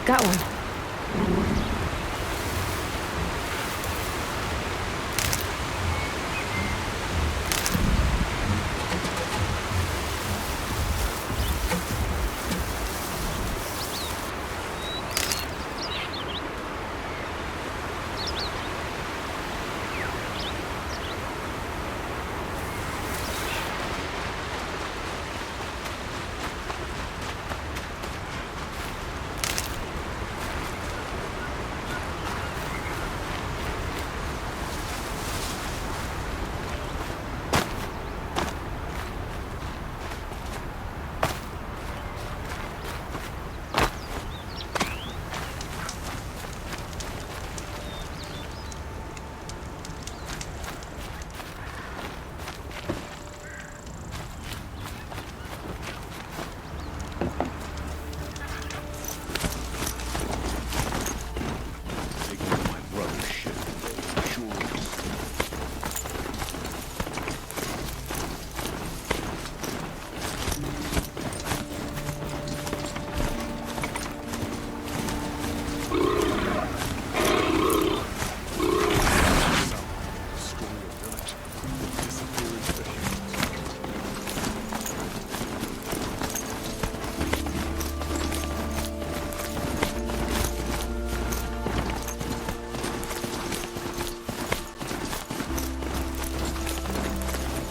Got one.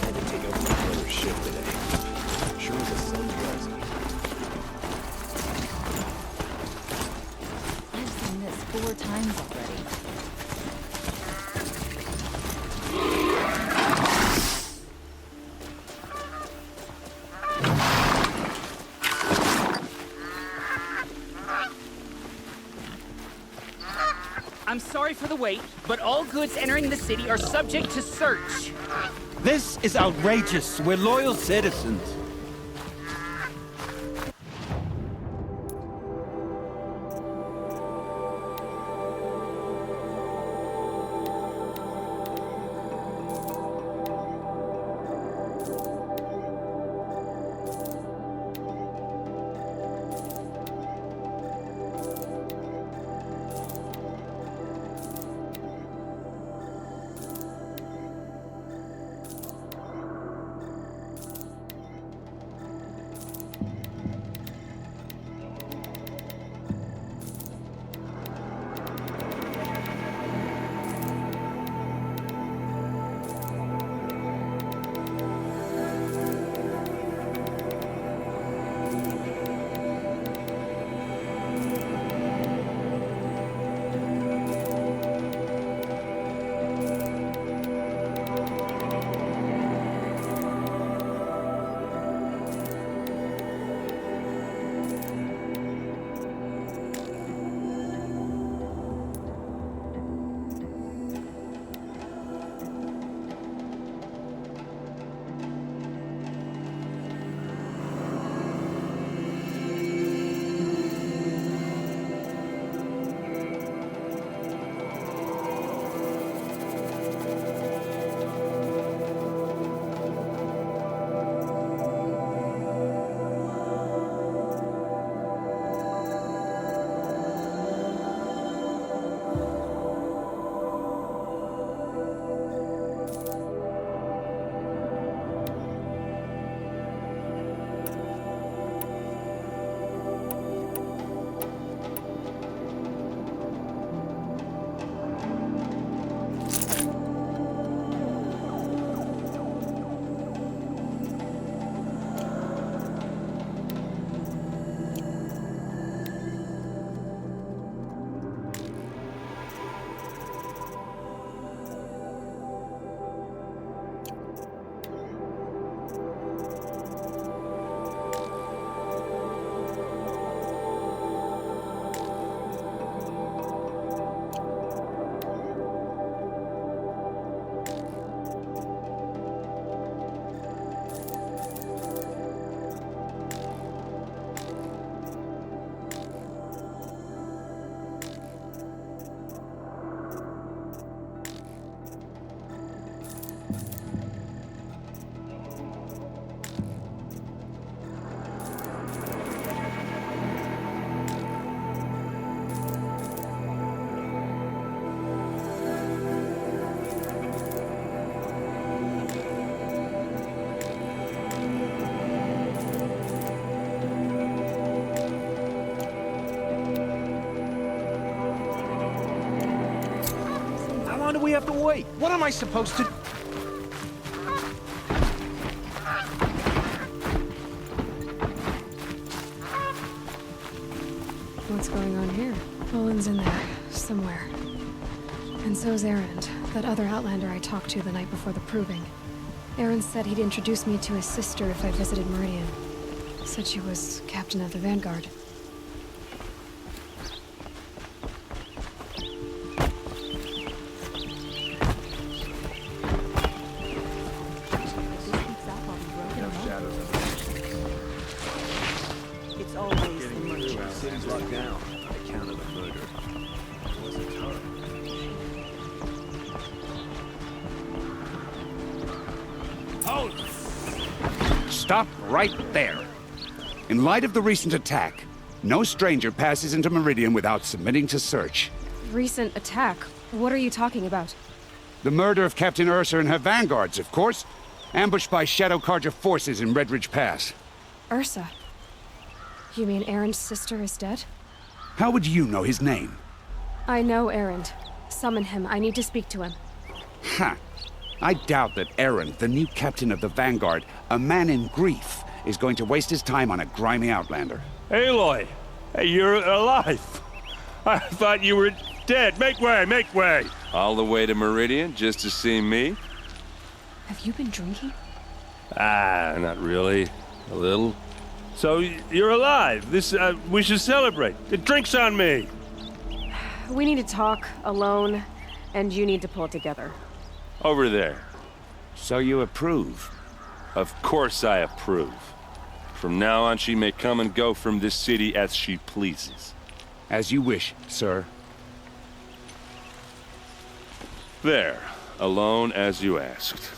Had to take over my brother's ship today. Sure as the sun's rising. I've seen this 4 times already. I'm sorry for the wait, but all goods entering the city are subject to search. This is outrageous. We're loyal citizens. wait, what am I supposed to... What's going on here? Olin's in there, somewhere. And so's Erend, that other Outlander I talked to the night before the proving. Erend said he'd introduce me to his sister if I visited Meridian. Said she was captain of the Vanguard. It's always the merchant. City's locked down on account of the murder. It was a turn. Stop right there. In light of the recent attack, no stranger passes into Meridian without submitting to search. Recent attack? What are you talking about? The murder of Captain Ursa and her vanguards, of course. Ambushed by Shadow Carja forces in Redridge Pass. Ursa? You mean Erend's sister is dead? How would you know his name? I know Erend. Summon him. I need to speak to him. Ha! I doubt that Erend, the new captain of the Vanguard, a man in grief, is going to waste his time on a grimy outlander. Aloy! Hey, you're alive! I thought you were dead. Make way, make way! All the way to Meridian just to see me? Have you been drinking? Ah, not really. A little. So, you're alive. We should celebrate. The drink's on me! We need to talk, alone, and you need to pull it together. Over there. So you approve? Of course I approve. From now on, she may come and go from this city as she pleases. As you wish, sir. There. Alone as you asked.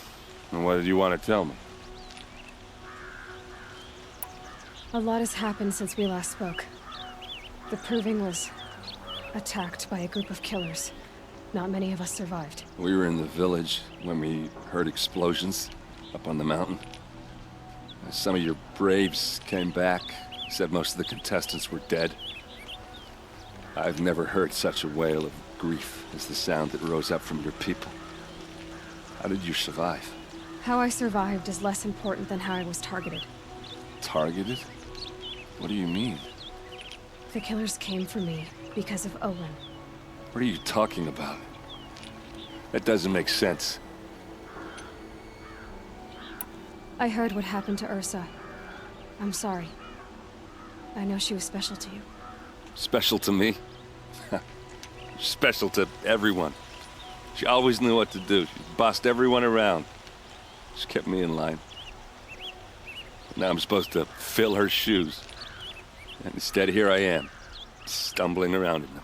And what did you want to tell me? A lot has happened since we last spoke. The Proving was attacked by a group of killers. Not many of us survived. We were in the village when we heard explosions up on the mountain. Some of your braves came back, said most of the contestants were dead. I've never heard such a wail of grief as the sound that rose up from your people. How did you survive? How I survived is less important than how I was targeted. Targeted? What do you mean? The killers came for me because of Olin. What are you talking about? That doesn't make sense. I heard what happened to Ursa. I'm sorry. I know she was special to you. Special to me? Special to everyone. She always knew what to do. She bossed everyone around. She kept me in line. Now I'm supposed to fill her shoes. And instead, here I am, stumbling around in them.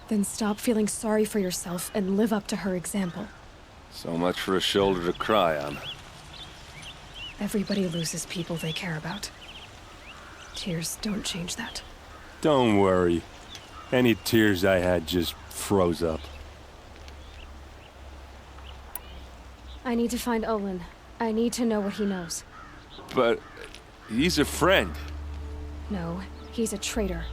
Then stop feeling sorry for yourself and live up to her example. So much for a shoulder to cry on. Everybody loses people they care about. Tears don't change that. Don't worry. Any tears I had just froze up. I need to find Olin. I need to know what he knows. But he's a friend. No, he's a traitor.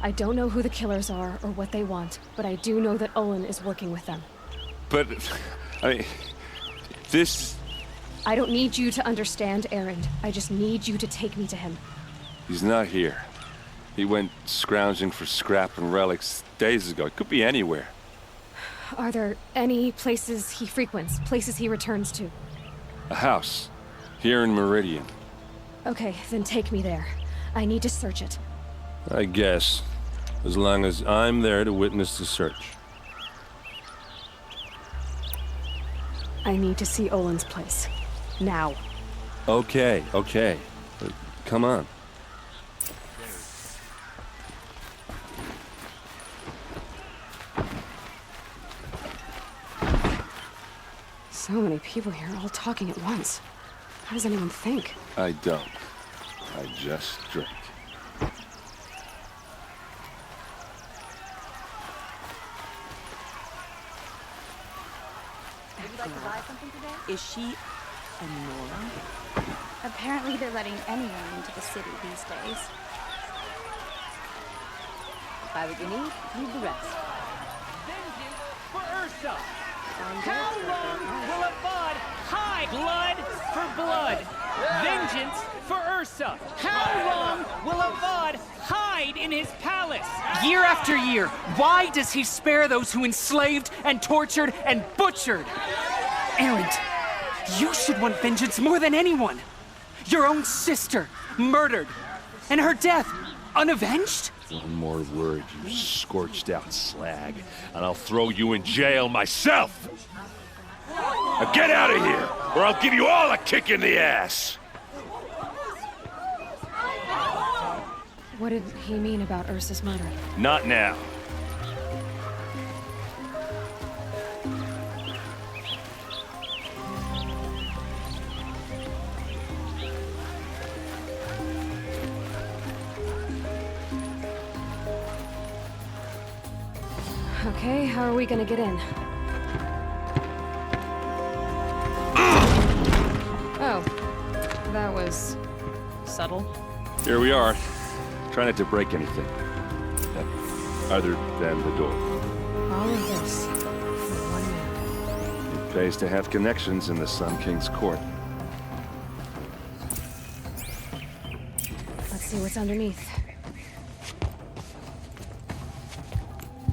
I don't know who the killers are or what they want, but I do know that Olin is working with them. But, I mean, this... I don't need you to understand, Erend. I just need you to take me to him. He's not here. He went scrounging for scrap and relics days ago. It could be anywhere. Are there any places he frequents, places he returns to? A house. Here in Meridian. Okay, then take me there. I need to search it. I guess. As long as I'm there to witness the search. I need to see Olin's place. Now. Okay, okay. Come on. So many people here, all talking at once. How does anyone think? I don't. I just drink. Would you like to buy something today? Is she... And Nora? Apparently they're letting anyone into the city these days. Buy what you need, leave the rest. Vengeance for Ursa! Find How out what long they will Avad hide blood for blood? Vengeance for Ursa! How long will Avad hide in his palace? Year after year, why does he spare those who enslaved and tortured and butchered? Erend, you should want vengeance more than anyone. Your own sister, murdered, and her death, unavenged? One more word, you scorched out slag, and I'll throw you in jail myself! Now get out of here, or I'll give you all a kick in the ass! What did he mean about Ursa's murder? Not now. Okay, how are we gonna get in? Oh, that was subtle. Here we are. Try not to break anything. Other than the door. All of this for one man. It pays to have connections in the Sun King's court. Let's see what's underneath.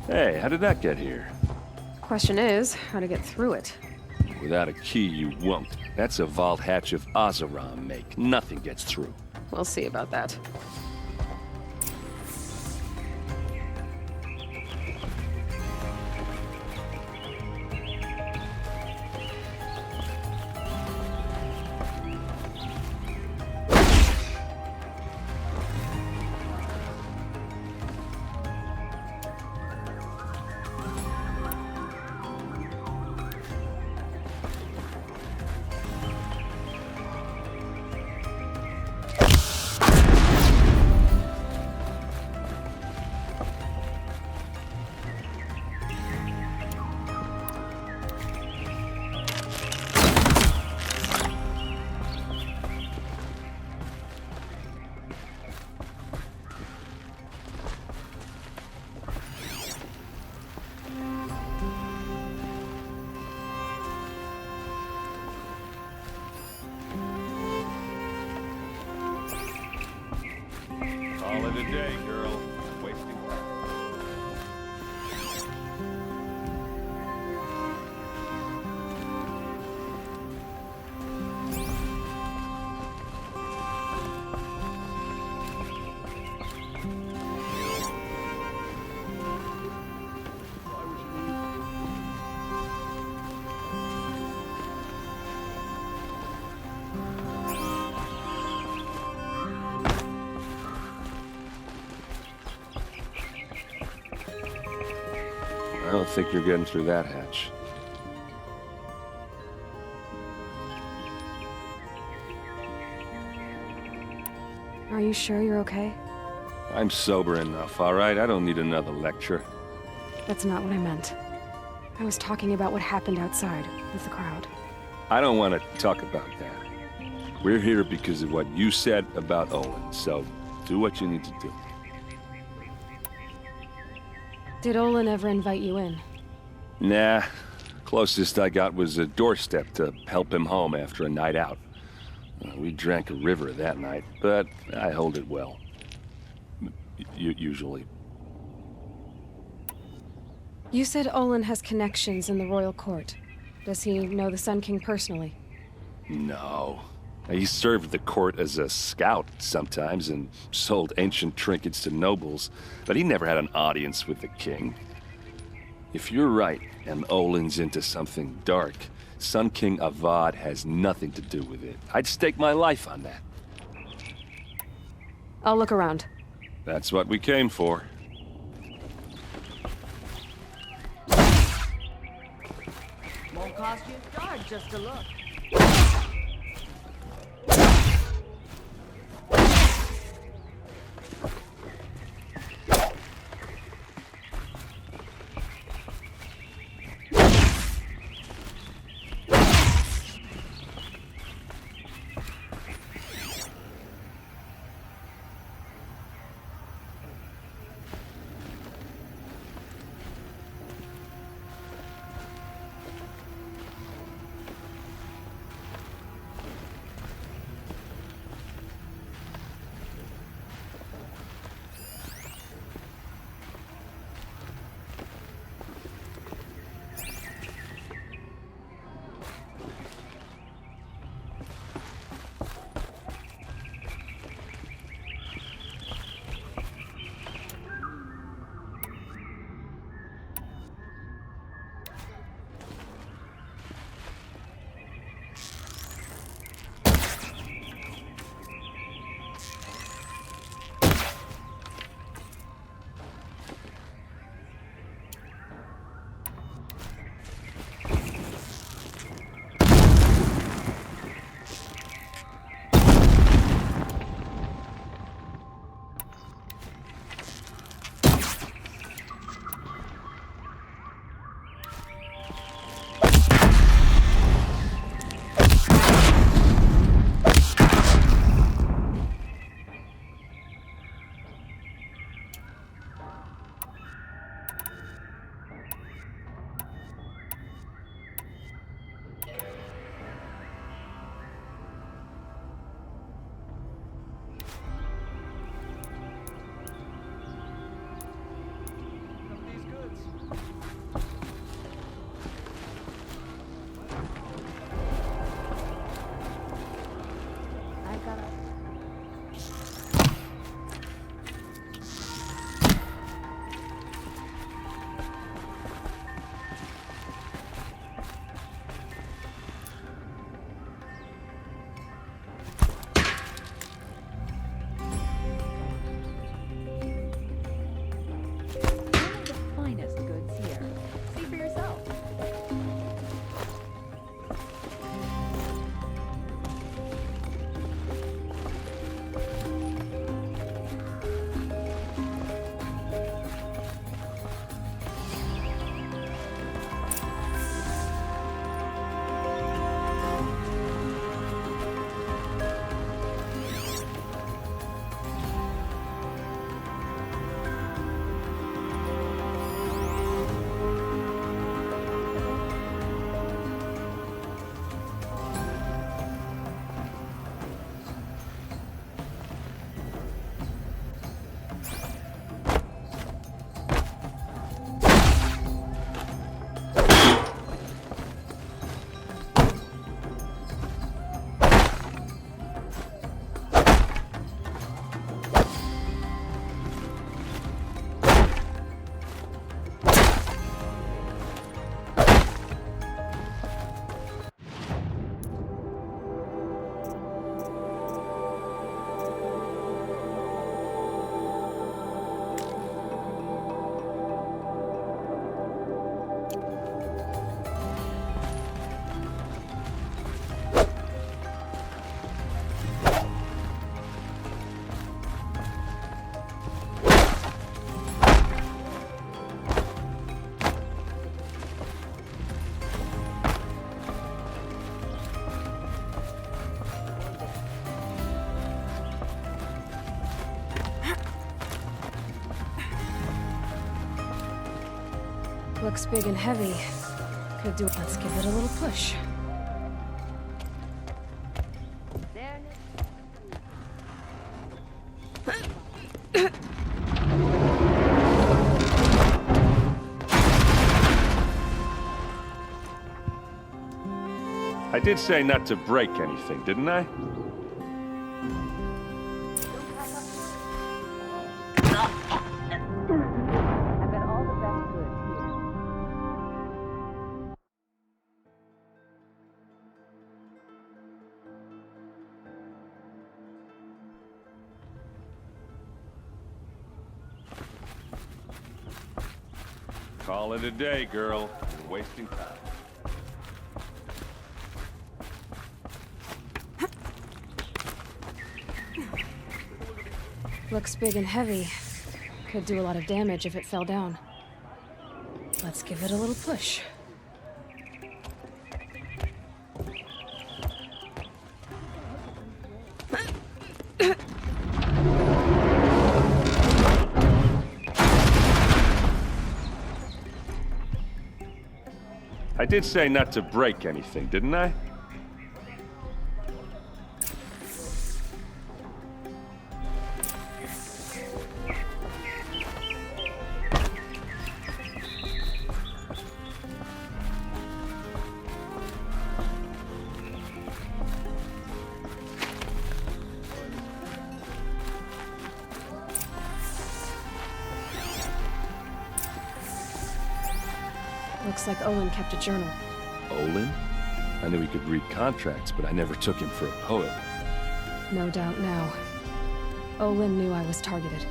Hey, how did that get here? Question is, how to get through it. Without a key, you won't. That's a vault hatch of Oseram make. Nothing gets through. We'll see about that. Call it a day, girl. Wasting time. I don't think you're getting through that hatch. Are you sure you're okay? I'm sober enough, all right? I don't need another lecture. That's not what I meant. I was talking about what happened outside with the crowd. I don't want to talk about that. We're here because of what you said about Olin, so do what you need to do. Did Olin ever invite you in? Nah. Closest I got was a doorstep to help him home after a night out. We drank a river that night, but I hold it well. Usually. You said Olin has connections in the royal court. Does he know the Sun King personally? No. He served the court as a scout sometimes and sold ancient trinkets to nobles, but he never had an audience with the king. If you're right, and Olin's into something dark, Sun King Avad has nothing to do with it. I'd stake my life on that. I'll look around. That's what we came for. Won't cost you a dime just to look. Only the finest goods here. See for yourself. Looks big and heavy. Could do. Let's give it a little push. I did say not to break anything, didn't I? I've got all the best goods here. Call it a day, girl. You're wasting time. Looks big and heavy. Could do a lot of damage if it fell down. Let's give it a little push. I did say not to break anything, didn't I? Looks like Olin kept a journal. Olin? I knew he could read contracts, but I never took him for a poet. No doubt now. Olin knew I was targeted.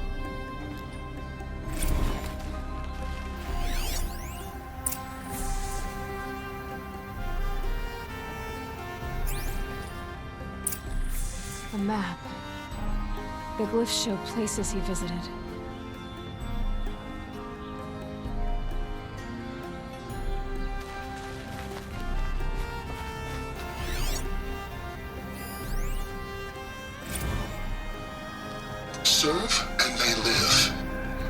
A map. The glyphs show places he visited. Serve and they live.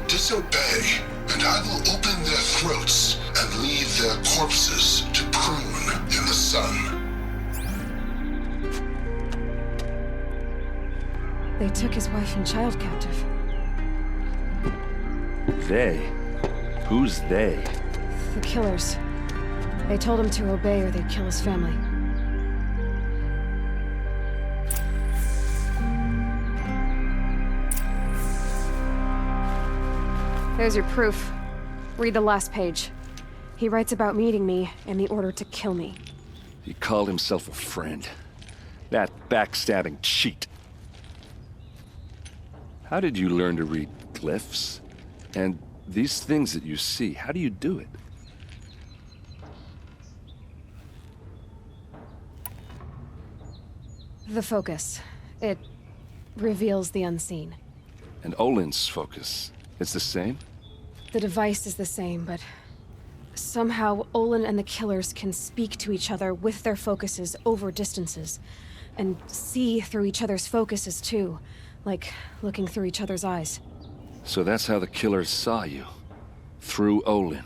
Disobey, and I will open their throats and leave their corpses to prune in the sun. They took his wife and child captive. They? Who's they? The killers. They told him to obey or they'd kill his family. There's your proof. Read the last page. He writes about meeting me and the order to kill me. He called himself a friend. That backstabbing cheat. How did you learn to read glyphs? And These things that you see, how do you do it? The focus. It reveals the unseen. And Olin's focus, it's the same? The device is the same, but somehow Olin and the killers can speak to each other with their focuses over distances, and see through each other's focuses too, like looking through each other's eyes. So that's how the killers saw you? Through Olin?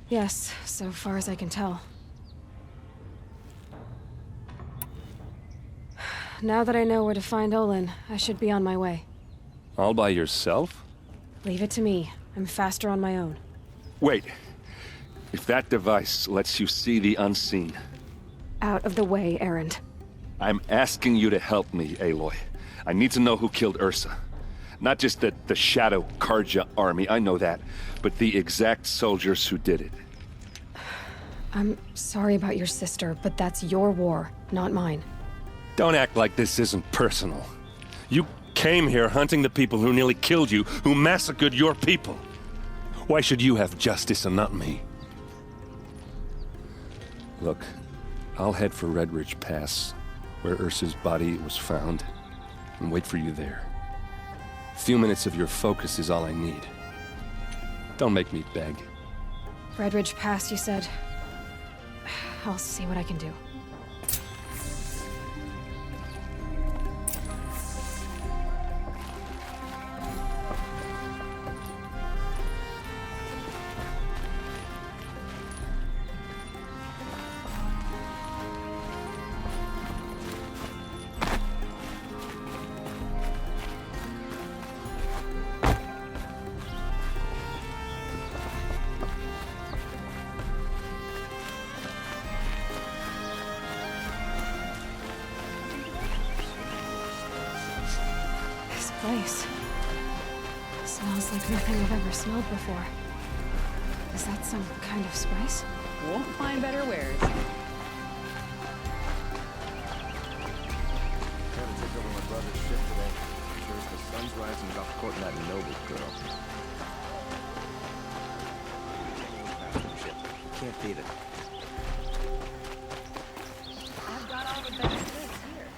Yes, so far as I can tell. Now that I know where to find Olin, I should be on my way. All by yourself? Leave it to me. I'm faster on my own. Wait. If that device lets you see the unseen... Out of the way, Erend. I'm asking you to help me, Aloy. I need to know who killed Ursa. Not just the Shadow Karja army, I know that, but the exact soldiers who did it. I'm sorry about your sister, but that's your war, not mine. Don't act like this isn't personal. You came here hunting the people who nearly killed you, who massacred your people. Why should you have justice and not me? Look, I'll head for Red Ridge Pass, where Ursa's body was found, and wait for you there. A few minutes of your focus is all I need. Don't make me beg. Red Ridge Pass, you said? I'll see what I can do. Place. Smells like nothing I've ever smelled before. Is that some kind of spice? Won't find better wares. Trying to take over my brother's ship today. Sure as the sun's rising about courting that noble girl. Can't beat it. I've got all the best goods here.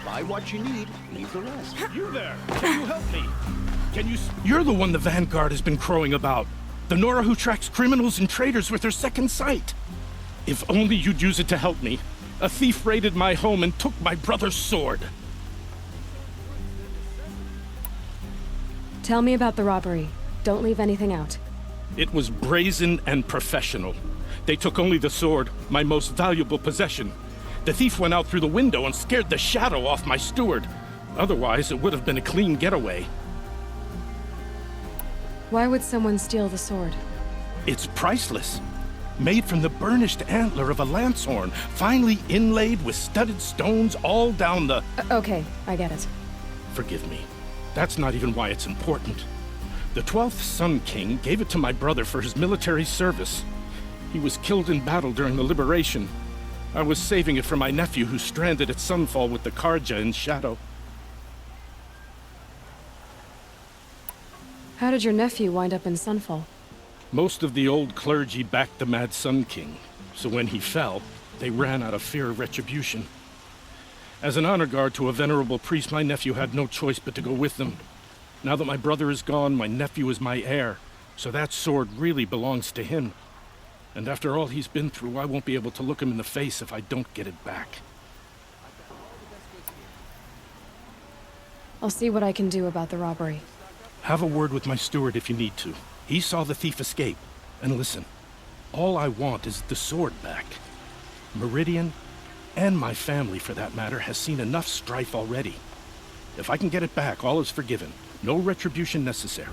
Buy what you need, leave the rest. You there! Can you help me? You're the one the Vanguard has been crowing about. The Nora who tracks criminals and traitors with her second sight. If only you'd use it to help me. A thief raided my home and took my brother's sword. Tell me about the robbery. Don't leave anything out. It was brazen and professional. They took only the sword, my most valuable possession. The thief went out through the window and scared the shadow off my steward. Otherwise, it would have been a clean getaway. Why would someone steal the sword? It's priceless. Made from the burnished antler of a lancehorn, finely inlaid with studded stones all down the... Okay, I get it. Forgive me. That's not even why it's important. The 12th Sun King gave it to my brother for his military service. He was killed in battle during the Liberation. I was saving it for my nephew who's stranded at Sunfall with the Karja in Shadow. How did your nephew wind up in Sunfall? Most of the old clergy backed the Mad Sun King, so when he fell, they ran out of fear of retribution. As an honor guard to a venerable priest, my nephew had no choice but to go with them. Now that my brother is gone, my nephew is my heir, so that sword really belongs to him. And after all he's been through, I won't be able to look him in the face if I don't get it back. I'll see what I can do about the robbery. Have a word with my steward if you need to. He saw the thief escape. And listen, all I want is the sword back. Meridian, and my family for that matter, has seen enough strife already. If I can get it back, all is forgiven. No retribution necessary.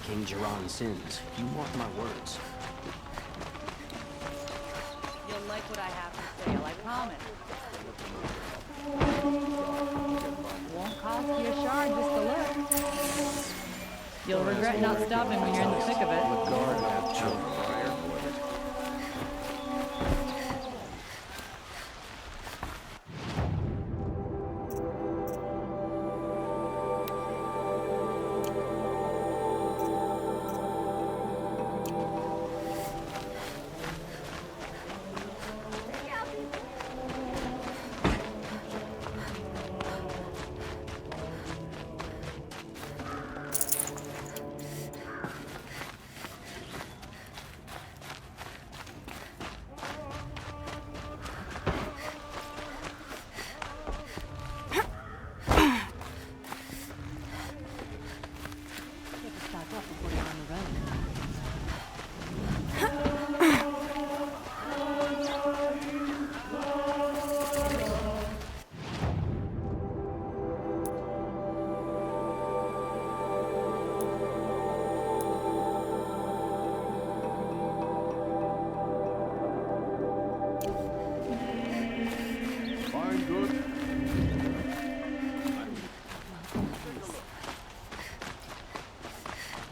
King Jiran's sins. You mark my words. You'll like what I have to say, I promise. Won't cost you a shard just to look. You'll regret not stopping when you're in the thick of it.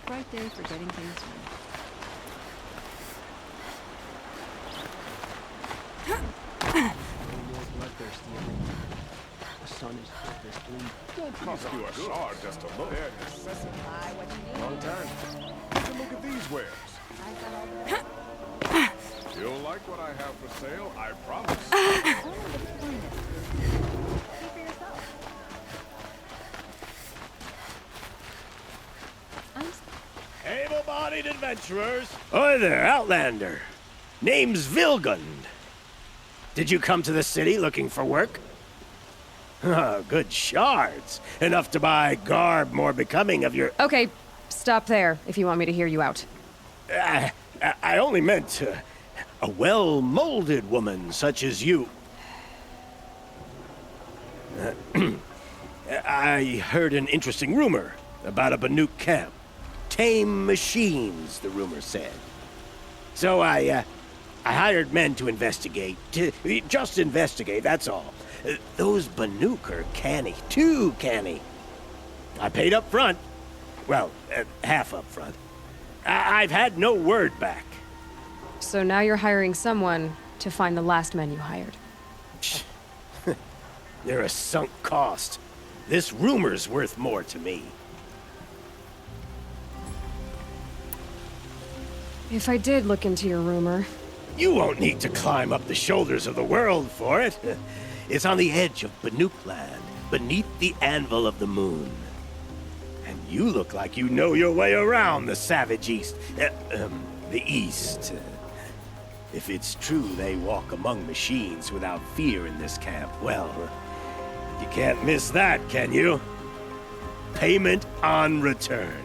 Right there for getting things right. The sun is harvesting. Cost you a shard just to look. Long time. Take a look at these wares. You'll like what I have for sale, I promise. Able-bodied adventurers. Hi there, Outlander. Name's Vilgund. Did you come to the city looking for work? Good shards. Enough to buy garb more becoming of your... Okay, stop there if you want me to hear you out. I only meant a well-molded woman such as you. I heard an interesting rumor about a Banuk camp. Tame machines, the rumor said. So I hired men to investigate. Just investigate, that's all. Those Banuk are canny, too canny. I paid up front. Well, half up front. I've had no word back. So now you're hiring someone to find the last men you hired. They're a sunk cost. This rumor's worth more to me. If I did look into your rumor... You won't need to climb up the shoulders of the world for it. It's on the edge of Banuk land, beneath the anvil of the moon. And you look like you know your way around the savage east. The east. If it's true they walk among machines without fear in this camp, well, you can't miss that, can you? Payment on return.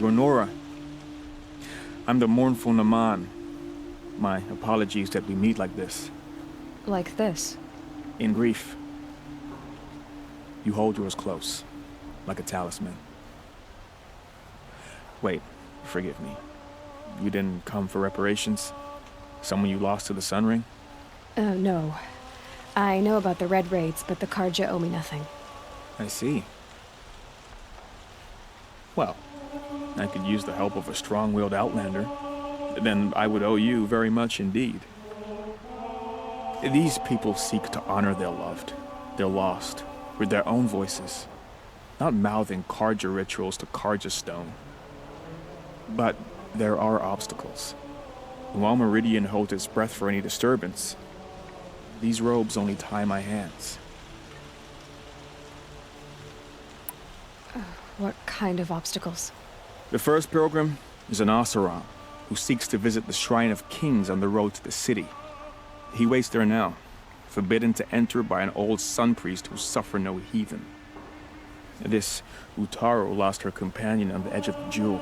Ronora, I'm the mournful Naman. My apologies that we meet like this. Like this? In grief. You hold yours close, like a talisman. Wait, forgive me. You didn't come for reparations? Someone you lost to the Sun Ring? No. I know about the Red Raids, but the Carja owe me nothing. I see. Well, I could use the help of a strong-willed outlander. Then I would owe you very much indeed. These people seek to honor their loved, their lost, with their own voices, not mouthing Carja rituals to Carja stone. But there are obstacles. While Meridian holds its breath for any disturbance, these robes only tie my hands. What kind of obstacles? The first pilgrim is an Oseram who seeks to visit the Shrine of Kings on the road to the city. He waits there now, forbidden to enter by an old sun priest who suffer no heathen. This Utaro lost her companion on the edge of the Jewel,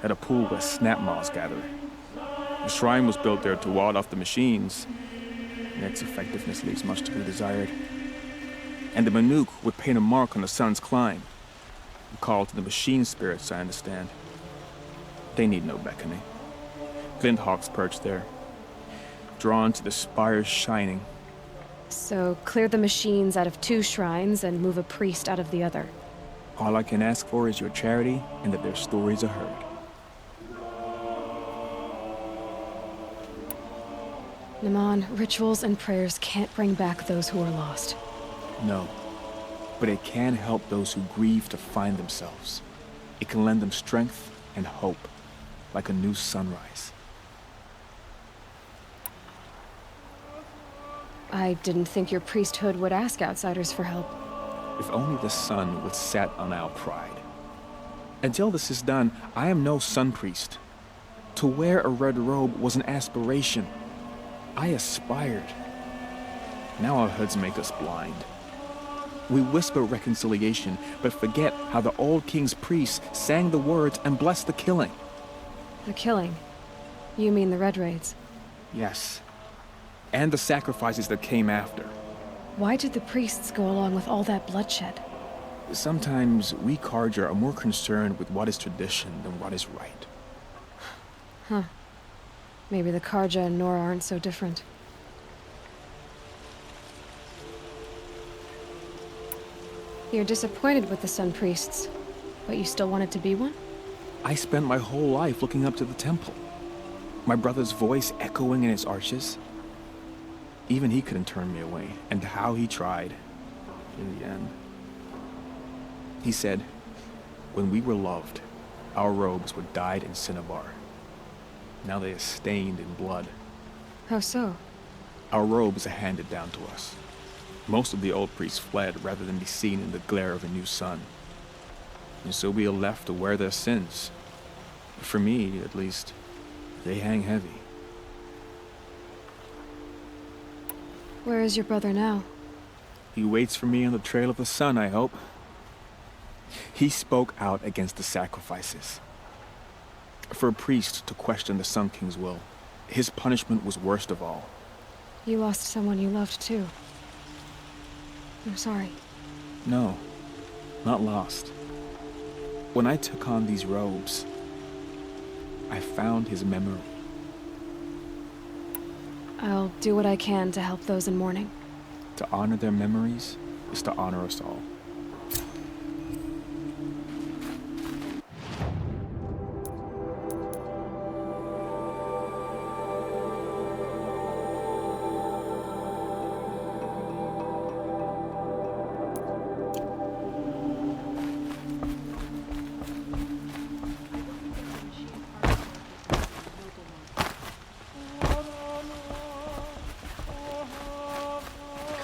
at a pool where snap moths gather. The shrine was built there to ward off the machines, and its effectiveness leaves much to be desired. And the Manuk would paint a mark on the sun's climb, a call to the machine spirits, I understand. They need no beckoning. Glint hawks perch there, drawn to the spire's shining. So, clear the machines out of 2 shrines and move a priest out of the other. All I can ask for is your charity and that their stories are heard. Naman, rituals and prayers can't bring back those who are lost. No, but it can help those who grieve to find themselves. It can lend them strength and hope, like a new sunrise. I didn't think your priesthood would ask outsiders for help. If only the sun would set on our pride. Until this is done, I am no sun priest. To wear a red robe was an aspiration. I aspired. Now our hoods make us blind. We whisper reconciliation, but forget how the old king's priests sang the words and blessed the killing. The killing? You mean the Red Raids? Yes. And the sacrifices that came after. Why did the priests go along with all that bloodshed? Sometimes we Carja are more concerned with what is tradition than what is right. Huh. Maybe the Carja and Nora aren't so different. You're disappointed with the Sun Priests, but you still wanted to be one? I spent my whole life looking up to the temple. My brother's voice echoing in its arches. Even he couldn't turn me away, and how he tried, in the end. He said, when we were loved, our robes were dyed in cinnabar. Now they are stained in blood. How so? Our robes are handed down to us. Most of the old priests fled rather than be seen in the glare of a new sun. And so we are left to wear their sins. For me, at least, they hang heavy. Where is your brother now? He waits for me on the trail of the sun, I hope. He spoke out against the sacrifices. For a priest to question the Sun King's will, his punishment was worst of all. You lost someone you loved too. I'm sorry. No, not lost. When I took on these robes, I found his memory. I'll do what I can to help those in mourning. To honor their memories is to honor us all.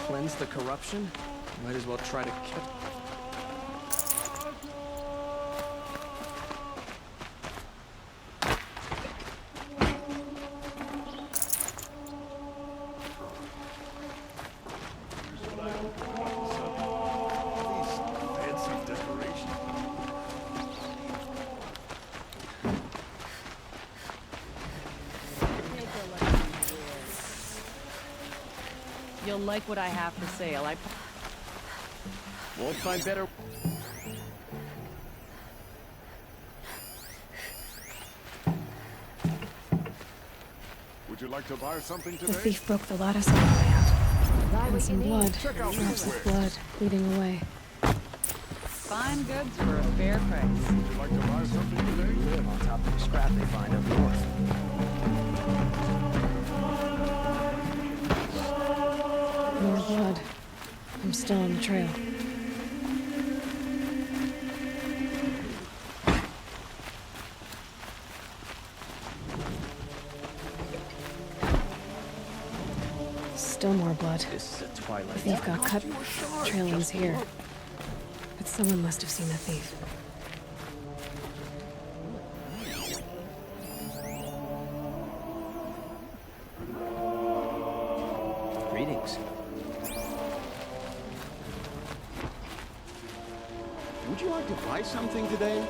Cleanse the corruption? Might as well try to kill. You'll like what I have for sale. I Won't find better. Would you like to buy something The today? thief broke the lattice on the way out. And some blood. Drops of blood leading away. Fine goods for a fair price. Would you like to buy something today? Live on top of the scrap they find up north. still on the trail. Still more blood. This is a Twilight. The thief got cut. Trail ends here. But someone must have seen the thief. Greetings. Would you like to buy something today?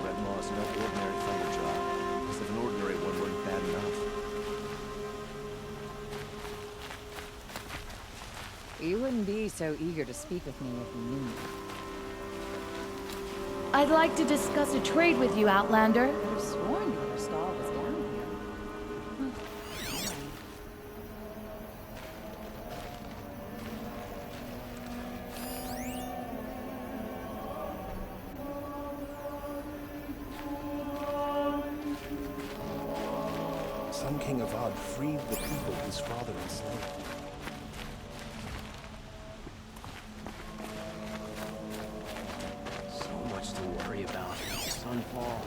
Redmaw is no ordinary thunder job. As if an ordinary one weren't bad enough. You wouldn't be so eager to speak with me if you knew me. I'd like to discuss a trade with you, Outlander. I could have sworn your stall was down here. Sun King Avad freed the people his father enslaved. So much to worry about. Sunfall.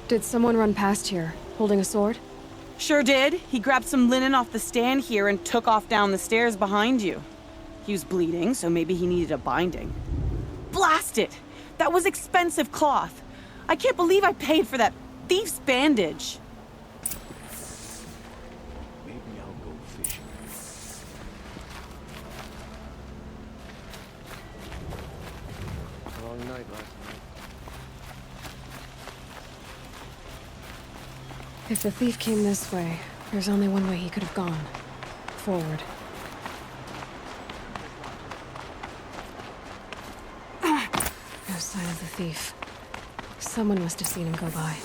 Did someone run past here, holding a sword? Sure did. He grabbed some linen off the stand here and took off down the stairs behind you. He was bleeding, so maybe he needed a binding. Blast it! That was expensive cloth. I can't believe I paid for that thief's bandage. Maybe I'll go fishing. Long night last night. If the thief came this way, there's only one way he could have gone. Forward. No sign of the thief. Someone must have seen him go by.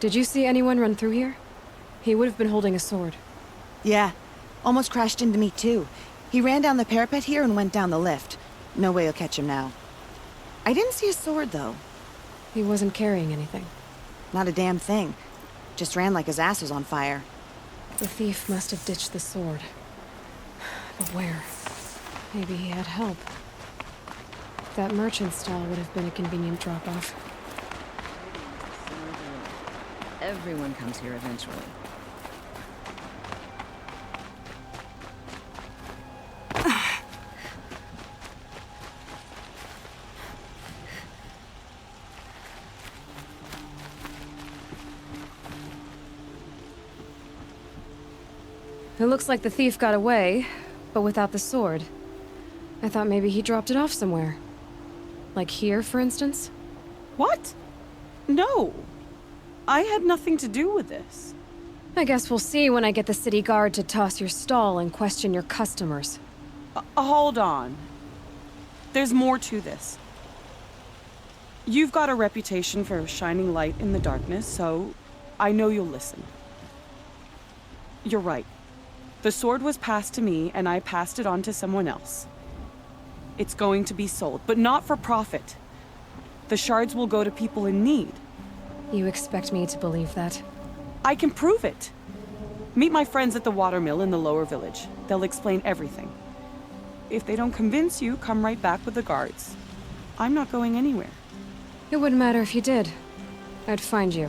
Did you see anyone run through here? He would have been holding a sword. Yeah. Almost crashed into me, too. He ran down the parapet here and went down the lift. No way you'll catch him now. I didn't see a sword, though. He wasn't carrying anything. Not a damn thing. Just ran like his ass was on fire. The thief must have ditched the sword. But where? Maybe he had help. That merchant stall would have been a convenient drop-off. Everyone comes here eventually. It looks like the thief got away, but without the sword. I thought maybe he dropped it off somewhere. Like here, for instance? What? No. I had nothing to do with this. I guess we'll see when I get the city guard to toss your stall and question your customers. Hold on. There's more to this. You've got a reputation for shining light in the darkness, so I know you'll listen. You're right. The sword was passed to me, and I passed it on to someone else. It's going to be sold, but not for profit. The shards will go to people in need. You expect me to believe that? I can prove it. Meet my friends at the watermill in the lower village. They'll explain everything. If they don't convince you, come right back with the guards. I'm not going anywhere. It wouldn't matter if you did. I'd find you.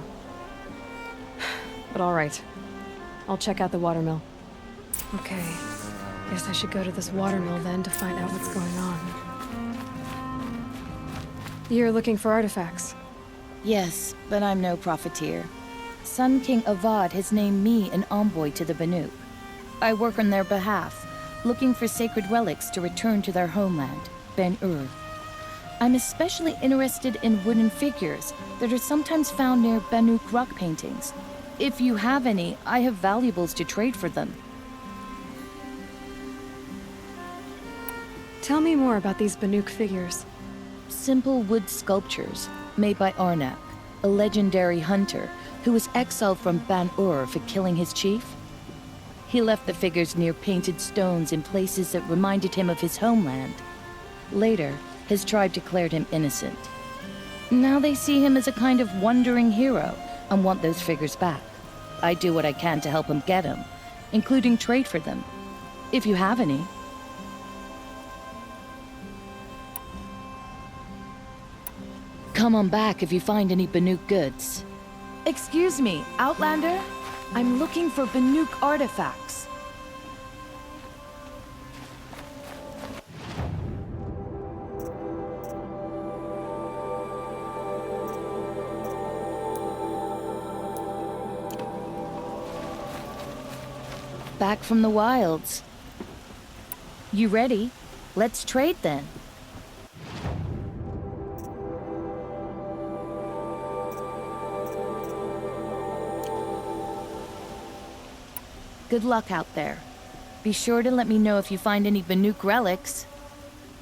But all right. I'll check out the watermill. Okay. Guess I should go to this watermill then to find out what's going on. You're looking for artifacts? Yes, but I'm no profiteer. Sun King Avad has named me an envoy to the Banuk. I work on their behalf, looking for sacred relics to return to their homeland, Ben-Ur. I'm especially interested in wooden figures that are sometimes found near Banuk rock paintings. If you have any, I have valuables to trade for them. Tell me more about these Banuk figures. Simple wood sculptures made by Arnak, a legendary hunter who was exiled from Ban-Ur for killing his chief. He left the figures near painted stones in places that reminded him of his homeland. Later, his tribe declared him innocent. Now they see him as a kind of wandering hero and want those figures back. I do what I can to help him get them, including trade for them, if you have any. Come on back if you find any Banuk goods. Excuse me, Outlander? I'm looking for Banuk artifacts. Back from the wilds. You ready? Let's trade then. Good luck out there. Be sure to let me know if you find any Banuk relics.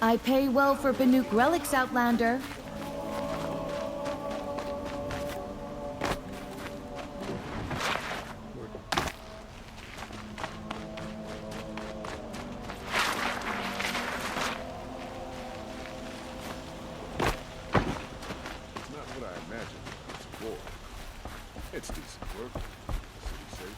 I pay well for Banuk relics, Outlander. It's not what I imagined. It's a war. It's decent work. The city safe.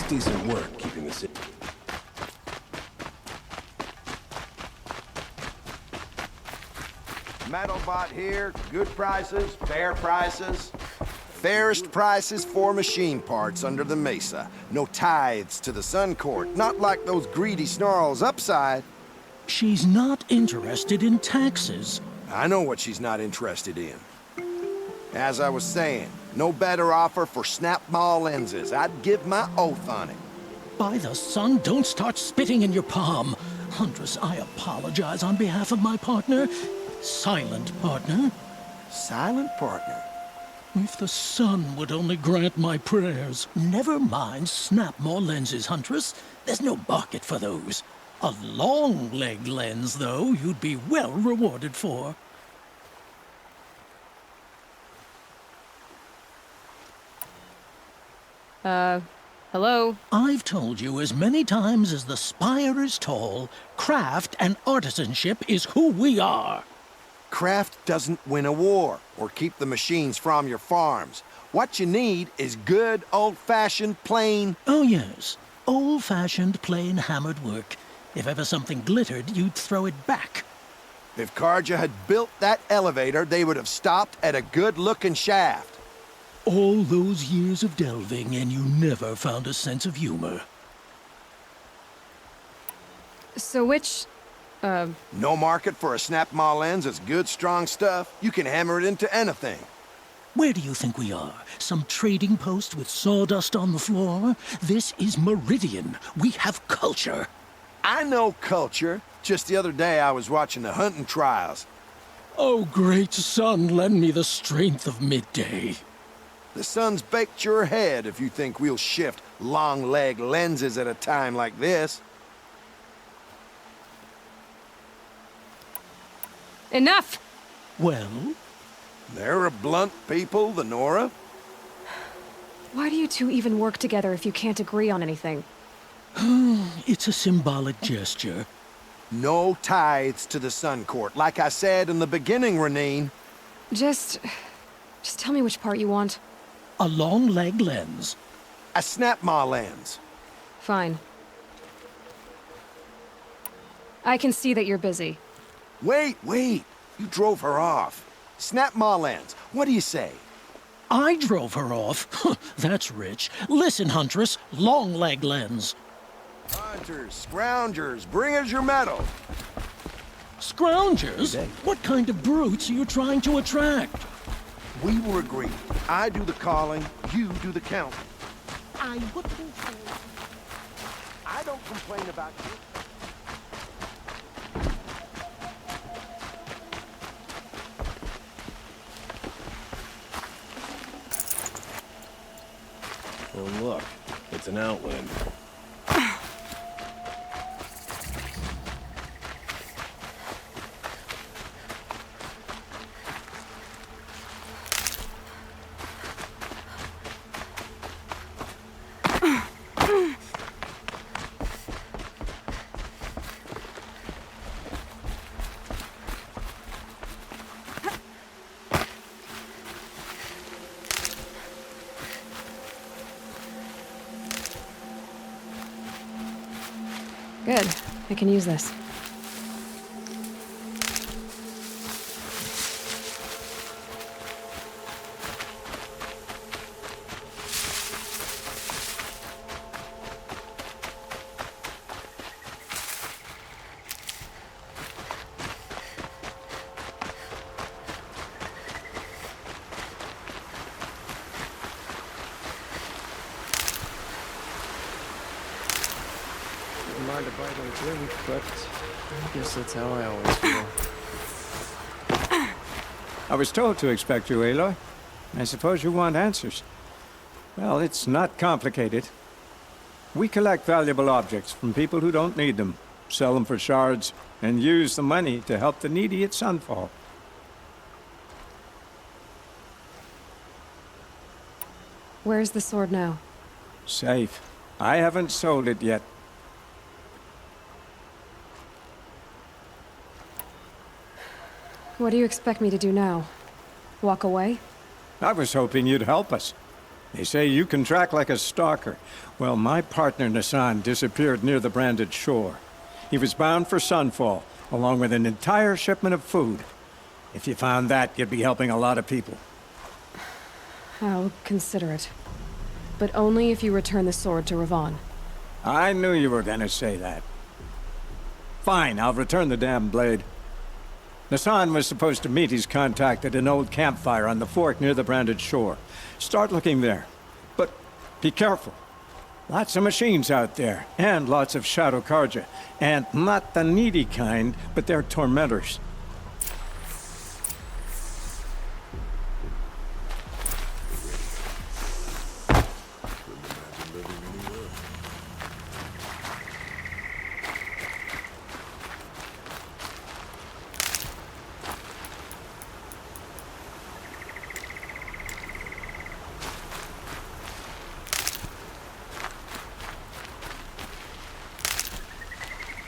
Decent work keeping the city. Metalbot here, good prices, fair prices. Fairest prices for machine parts under the mesa. No tithes to the Sun Court, not like those greedy snarls upside. She's not interested in taxes. I know what she's not interested in. As I was saying, no better offer for snap-ball lenses. I'd give my oath on it. By the sun, don't start spitting in your palm. Huntress, I apologize on behalf of my partner. Silent partner. Silent partner? If the sun would only grant my prayers. Never mind snap-more lenses, Huntress. There's no market for those. A long-leg lens, though, you'd be well rewarded for. Hello? I've told you as many times as the spire is tall, craft and artisanship is who we are. Craft doesn't win a war or keep the machines from your farms. What you need is good, old-fashioned, plain... Oh, yes. Old-fashioned, plain hammered work. If ever something glittered, you'd throw it back. If Carja had built that elevator, they would have stopped at a good-looking shaft. All those years of delving, and you never found a sense of humor. So which No market for a Snapmaw lens that's good, strong stuff? You can hammer it into anything. Where do you think we are? Some trading post with sawdust on the floor? This is Meridian. We have culture. I know culture. Just the other day I was watching the hunting trials. Oh, great sun, lend me the strength of midday. The sun's baked your head if you think we'll shift long-leg lenses at a time like this. Enough! Well? They're a blunt people, the Nora. Why do you two even work together if you can't agree on anything? It's a symbolic gesture. No tithes to the Sun Court, like I said in the beginning, Renine. Just tell me which part you want. A long leg lens. A Snapmaw lens. Fine. I can see that you're busy. Wait. You drove her off. Snapmaw lens. What do you say? I drove her off? That's rich. Listen, Huntress. Long leg lens. Hunters, scroungers, bring us your metal. Scroungers? What kind of brutes are you trying to attract? We were agreed. I do the calling, you do the counting. I wouldn't say. I don't complain about you. Well, look, it's an Outlander. Good. I can use this. Mind if I don't drink, but I guess that's how I always feel. I was told to expect you, Aloy. I suppose you want answers. Well, it's not complicated. We collect valuable objects from people who don't need them, sell them for shards, and use the money to help the needy at Sunfall. Where's the sword now? Safe. I haven't sold it yet. What do you expect me to do now? Walk away? I was hoping you'd help us. They say you can track like a stalker. Well, my partner Nassan disappeared near the Branded Shore. He was bound for Sunfall, along with an entire shipment of food. If you found that, you'd be helping a lot of people. I'll consider it. But only if you return the sword to Ravon. I knew you were gonna say that. Fine, I'll return the damn blade. Nassan was supposed to meet his contact at an old campfire on the fork near the Branded Shore. Start looking there. But be careful. Lots of machines out there, and lots of Shadow Carja. And not the needy kind, but they're tormentors.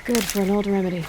Good for an old remedy.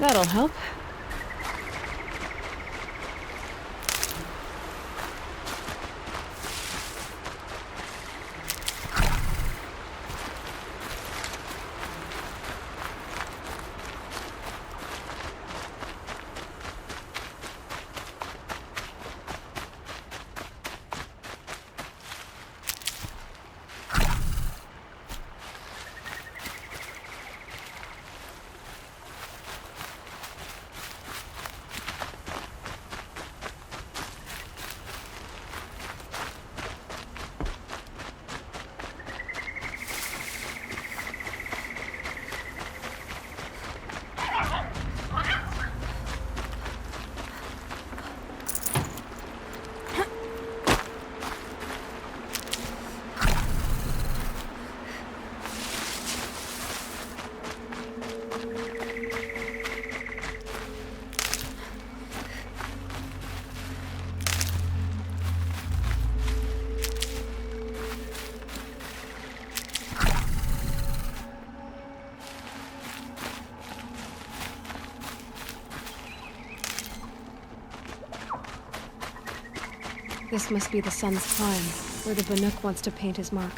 That'll help. This must be the Sun's climb, where the Banuk wants to paint his mark.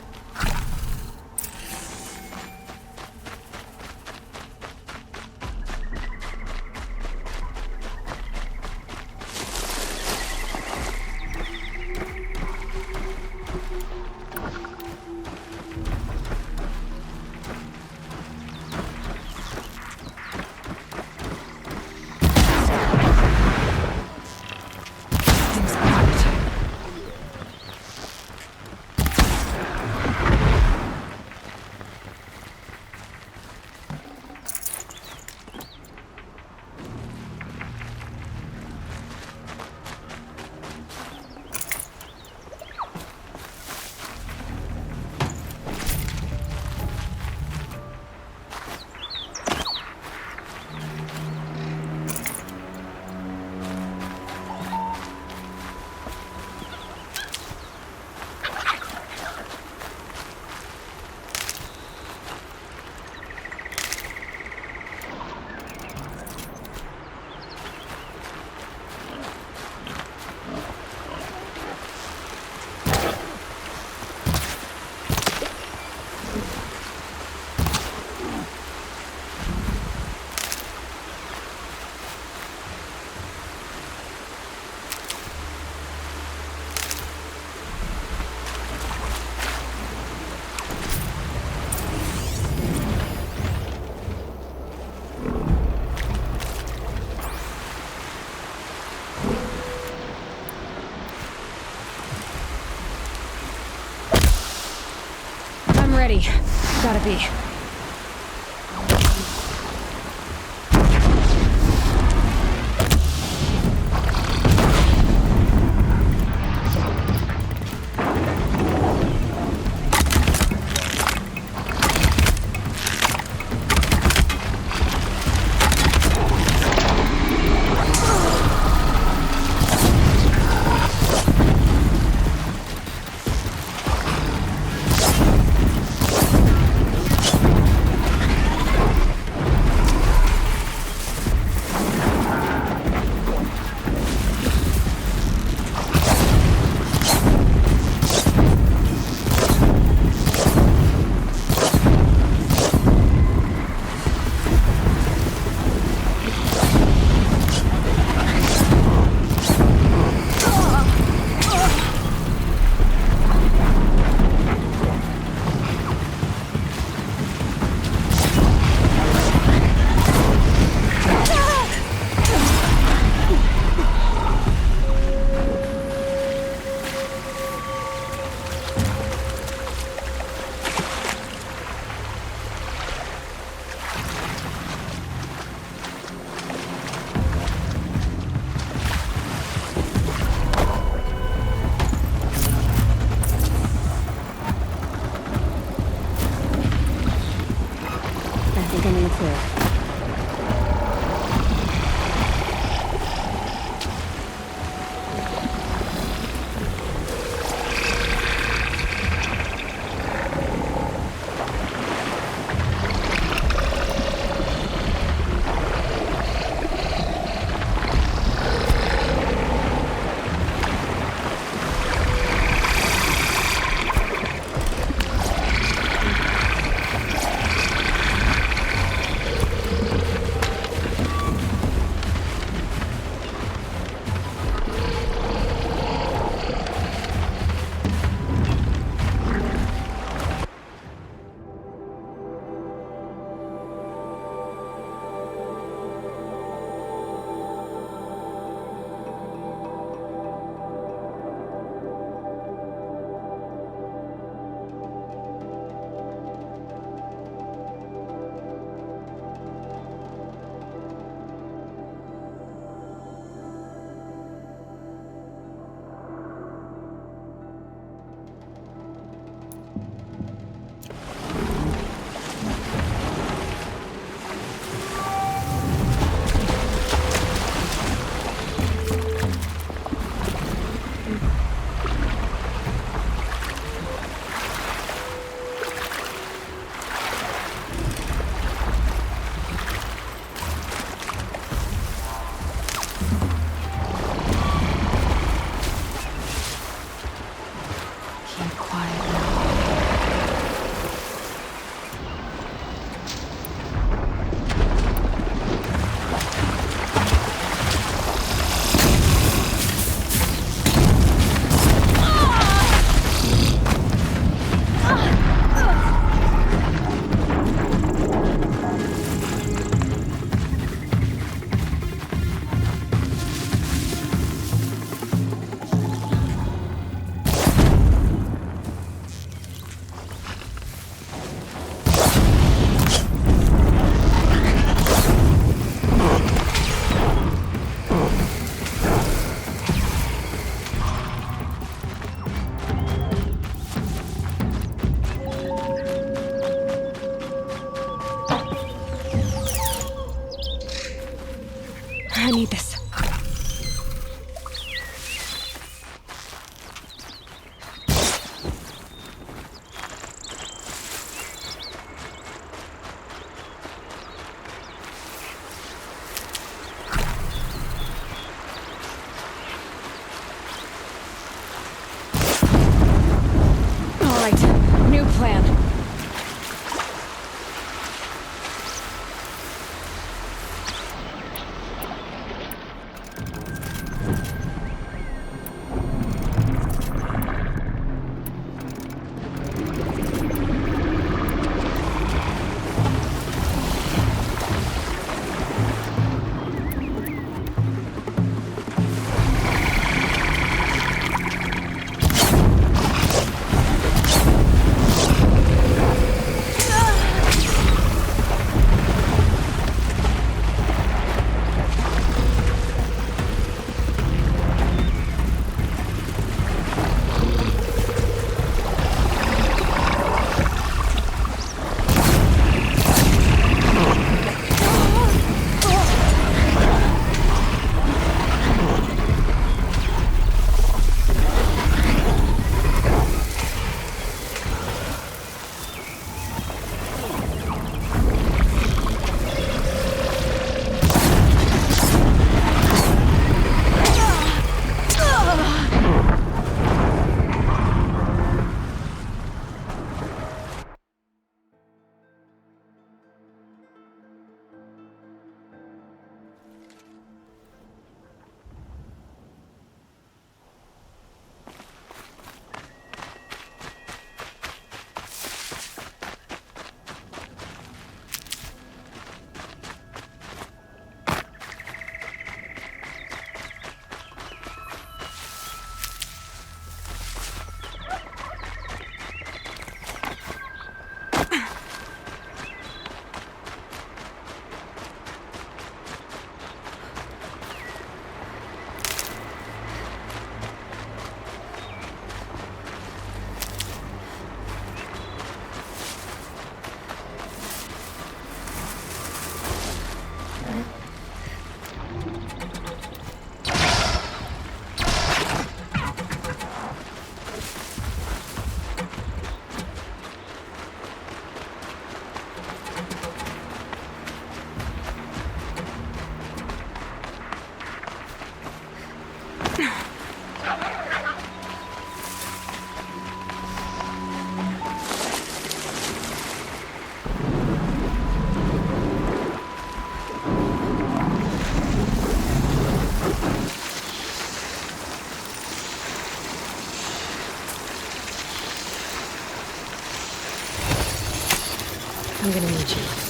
Ready. Gotta be. I need this. All right, new plan. I'm gonna need you.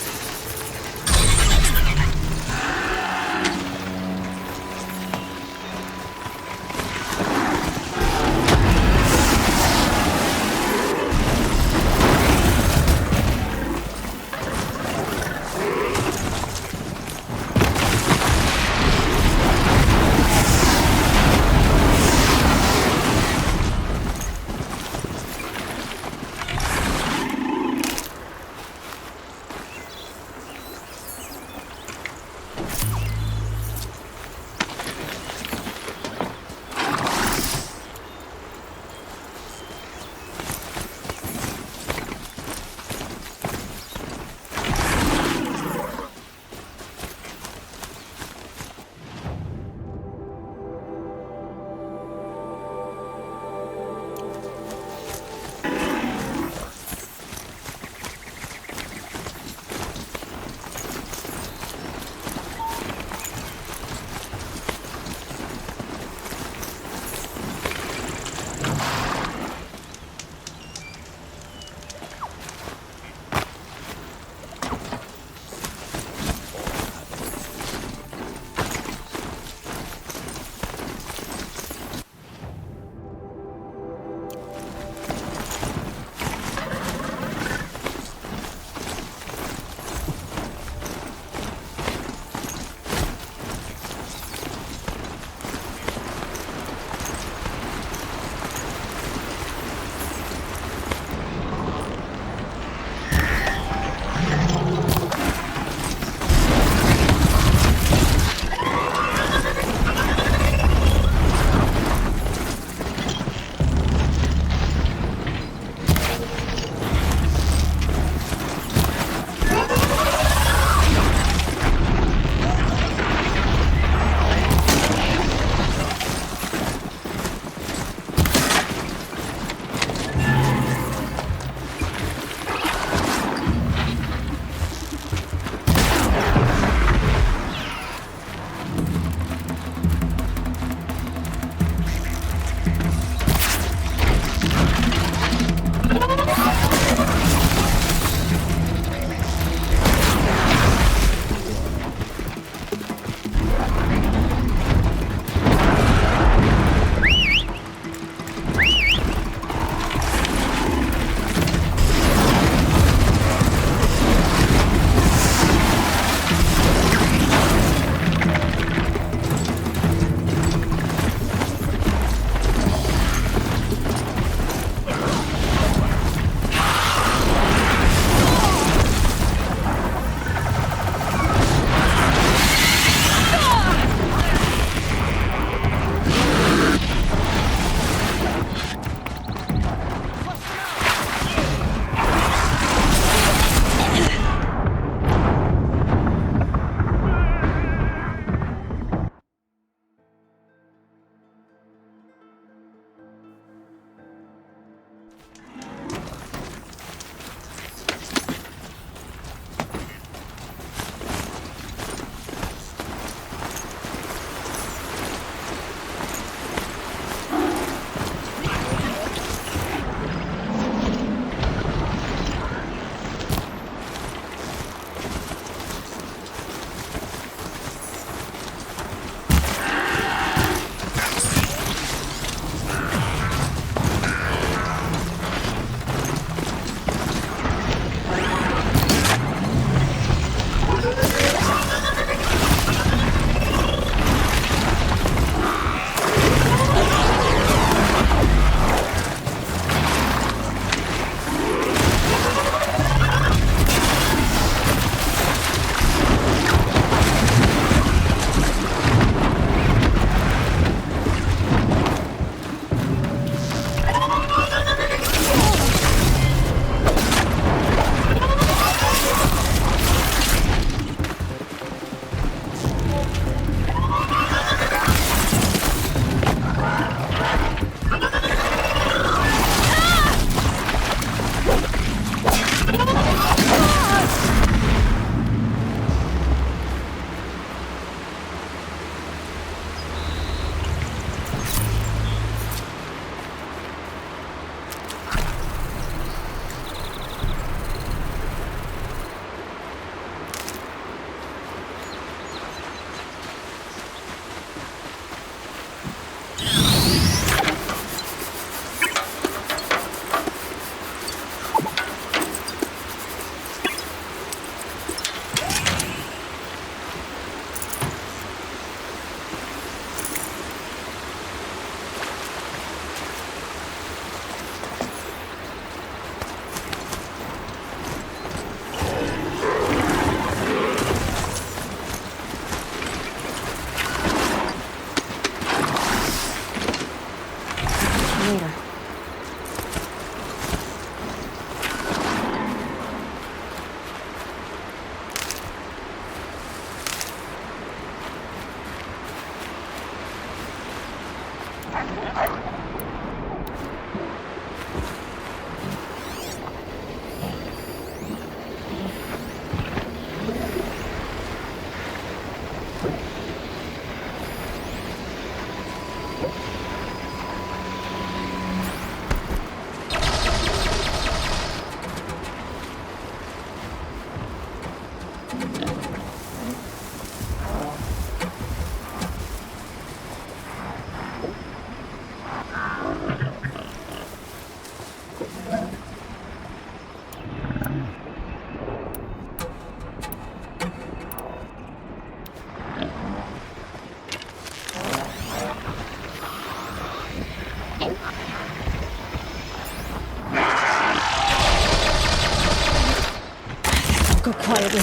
Go quietly.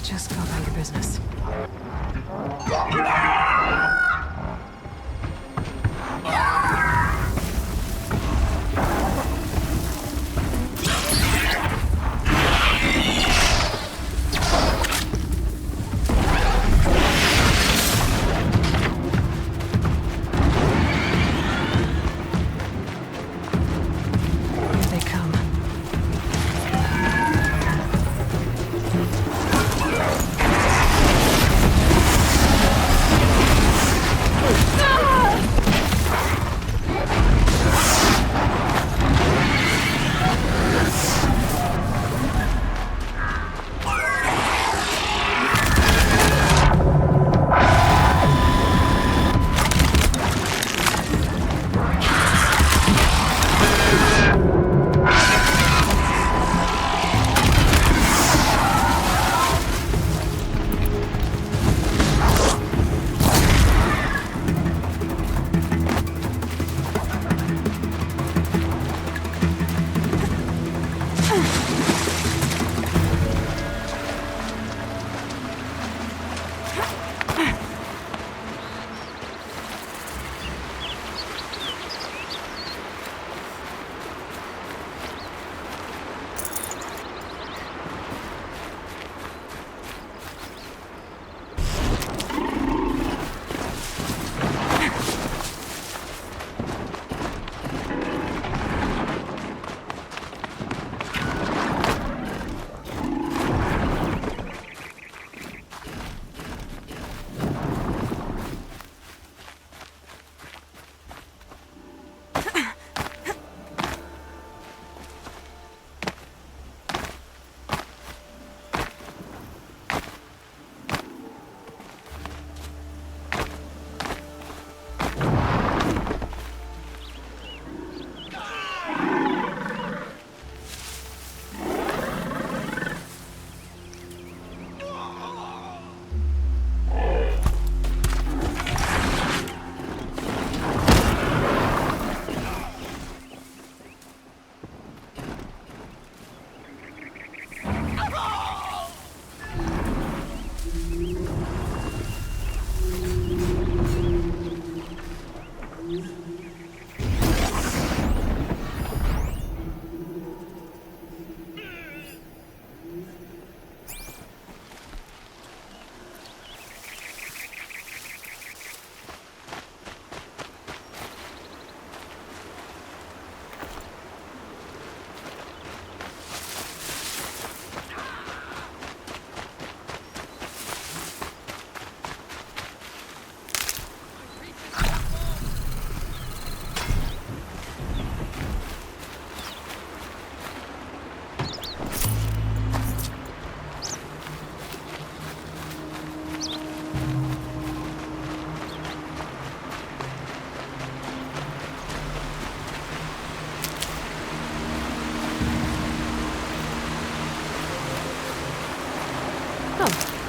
Just go about your business. Here they come.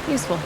Useful.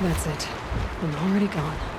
That's it. I'm already gone.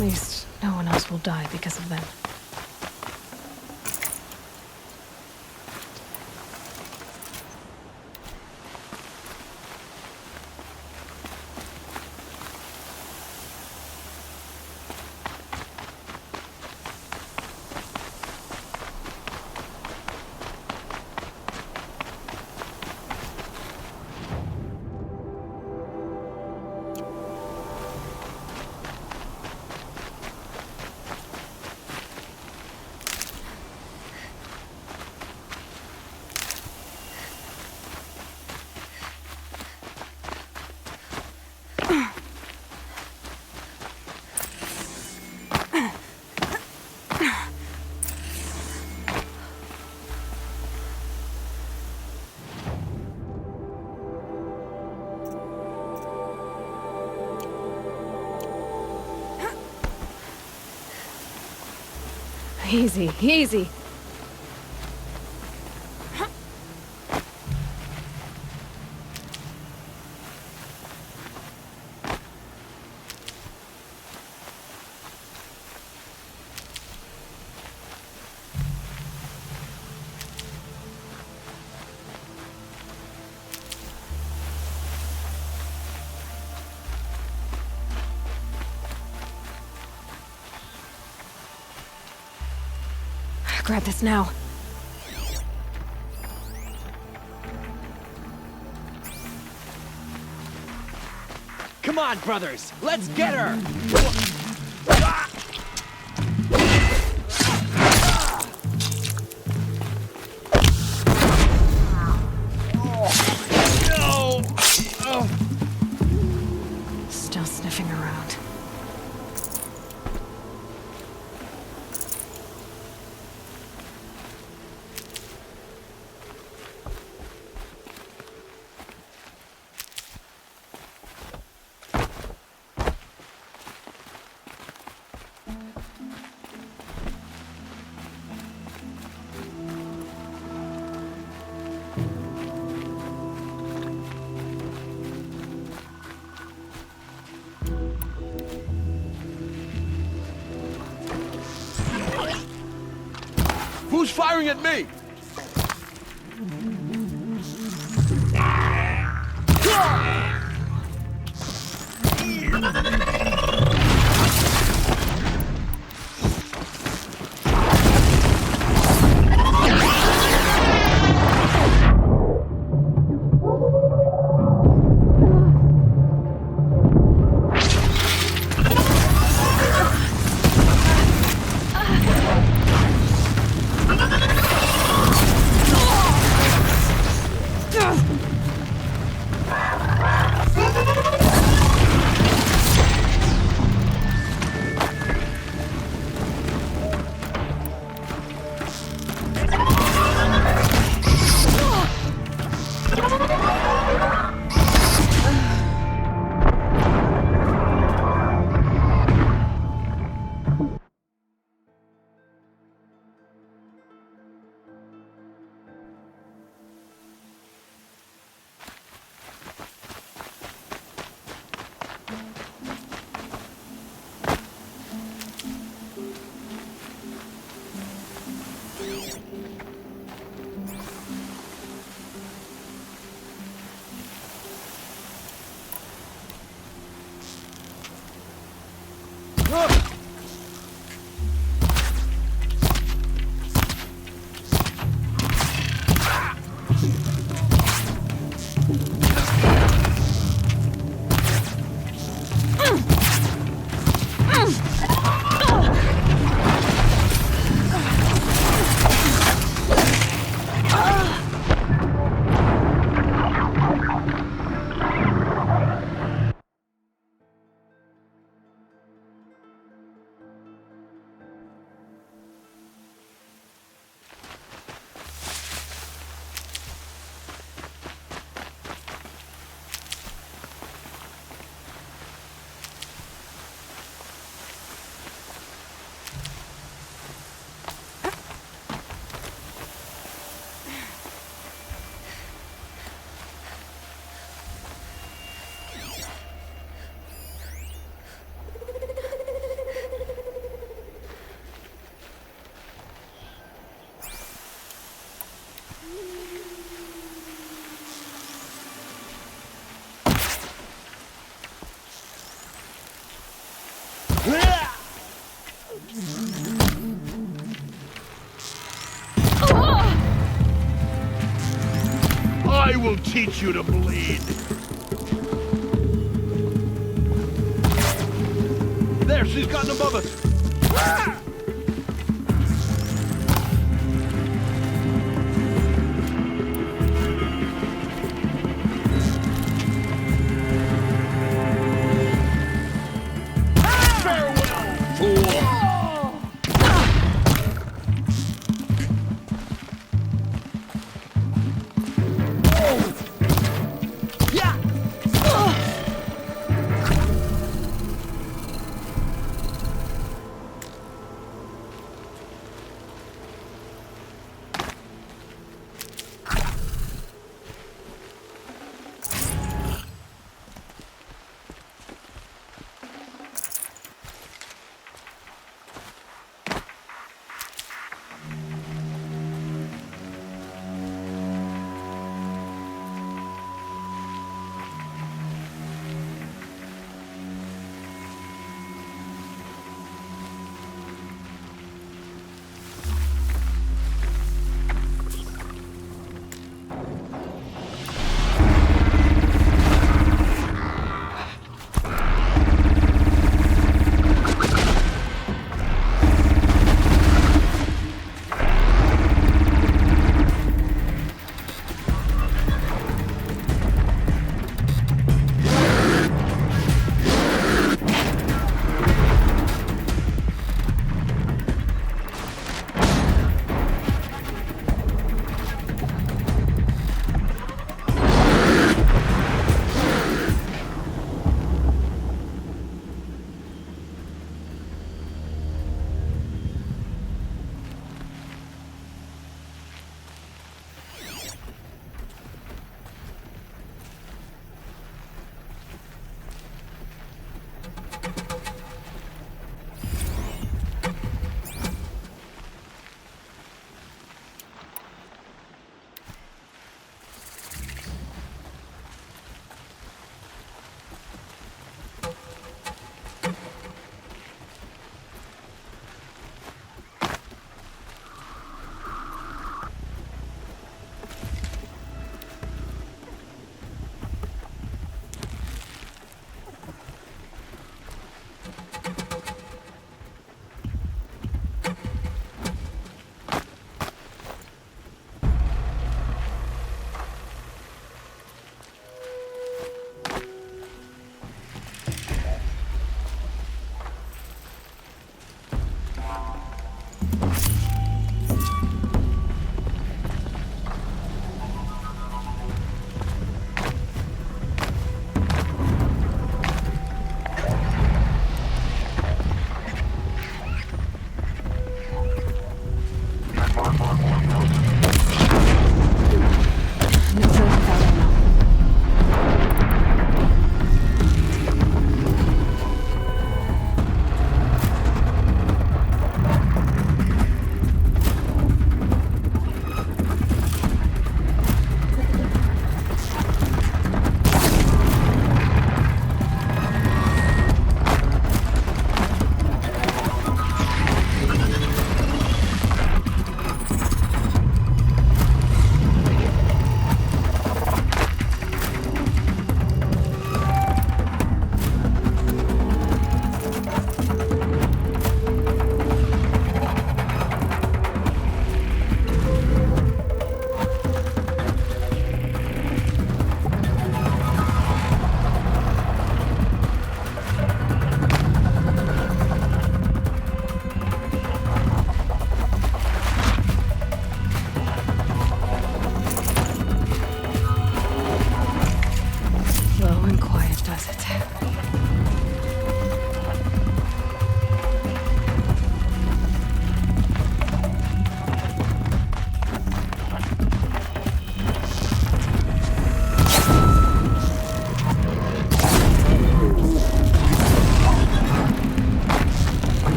least, no one else will die because of them. Easy, easy. Grab this now. Come on, brothers! Let's get her! Still sniffing around. Who's firing at me? I will teach you to bleed. There, she's gotten above us. Ah!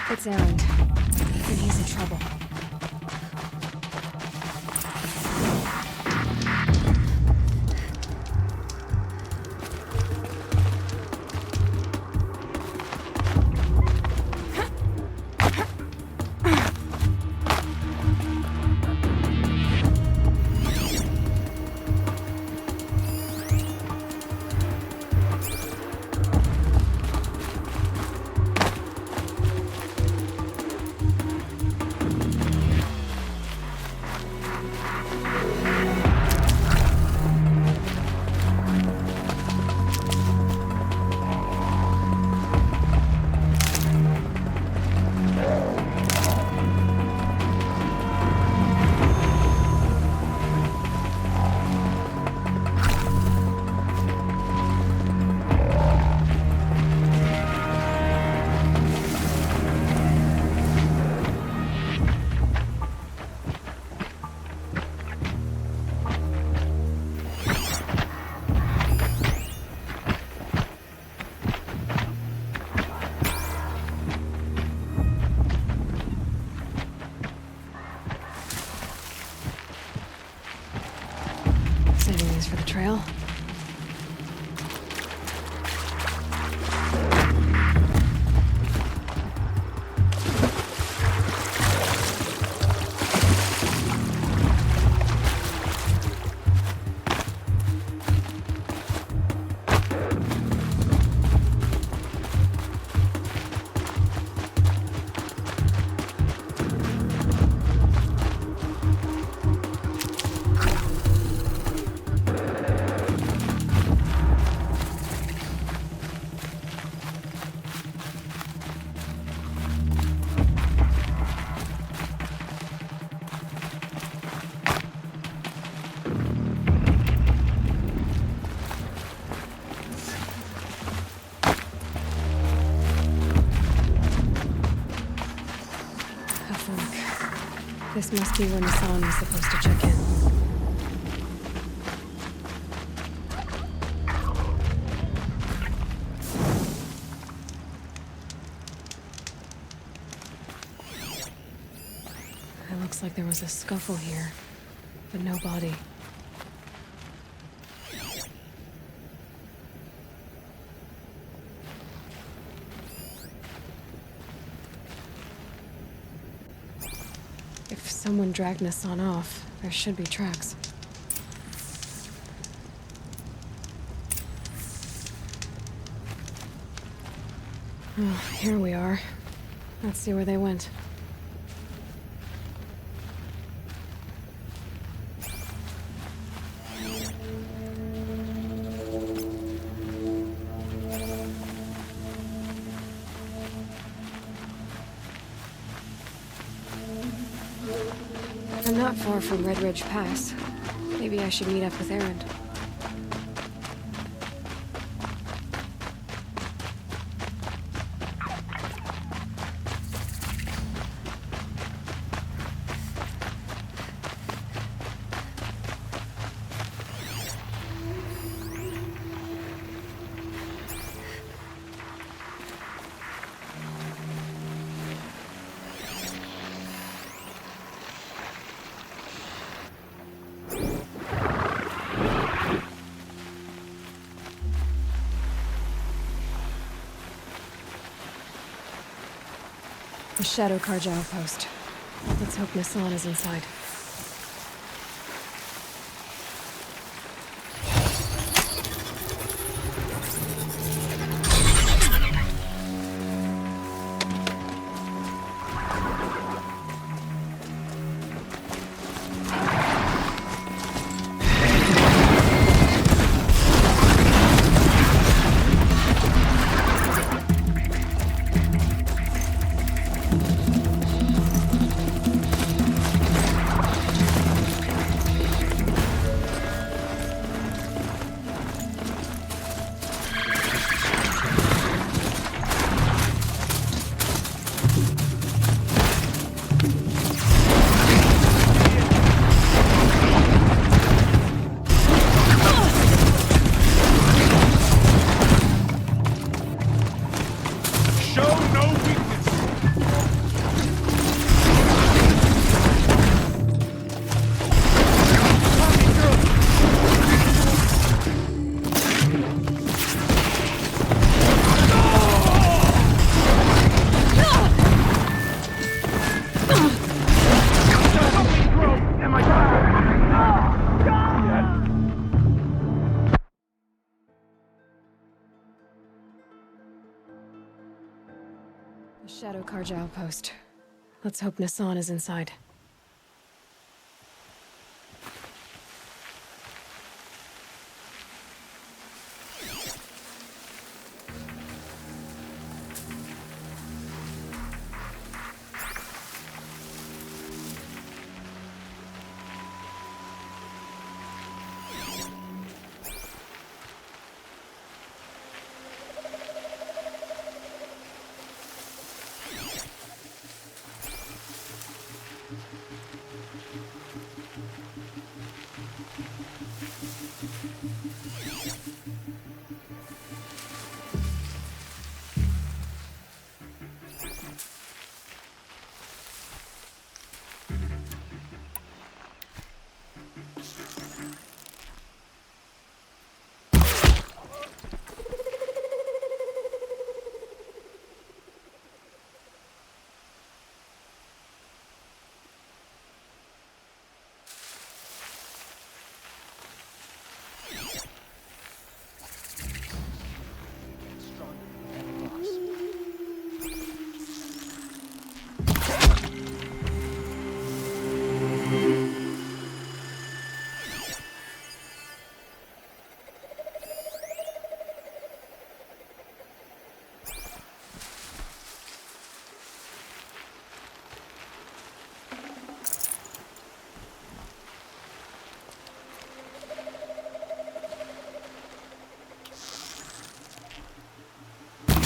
It's Erend, and he's in trouble. Saving these for the trail. This must be where Nassan was supposed to check in. It looks like there was a scuffle here, but no body. If someone dragged Nassan off, there should be tracks. Oh, here we are. Let's see where they went. I'm not far from Red Ridge Pass. Maybe I should meet up with Erend. The Shadow Karja outpost. Let's hope Nassan is inside. A Shadow Karja outpost. Let's hope Nassan is inside.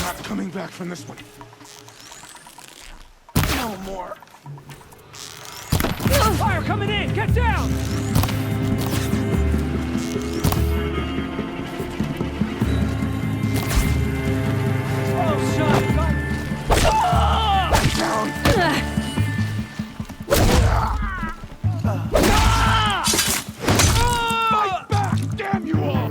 Not coming back from this one. No more. Fire coming in! Get down! Oh, shot! Fight back! Damn you all!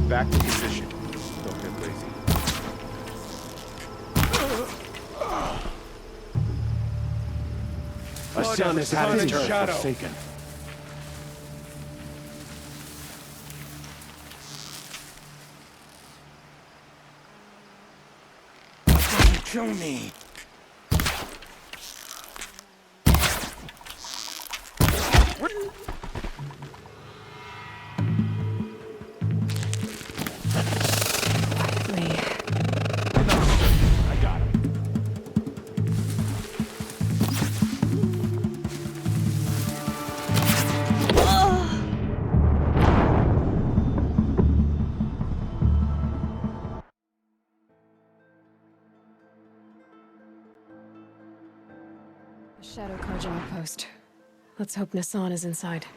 Back to position. Don't get lazy. A son has had his turn forsaken. Kill me. A Shadow Karja outpost. Let's hope Nassan is inside.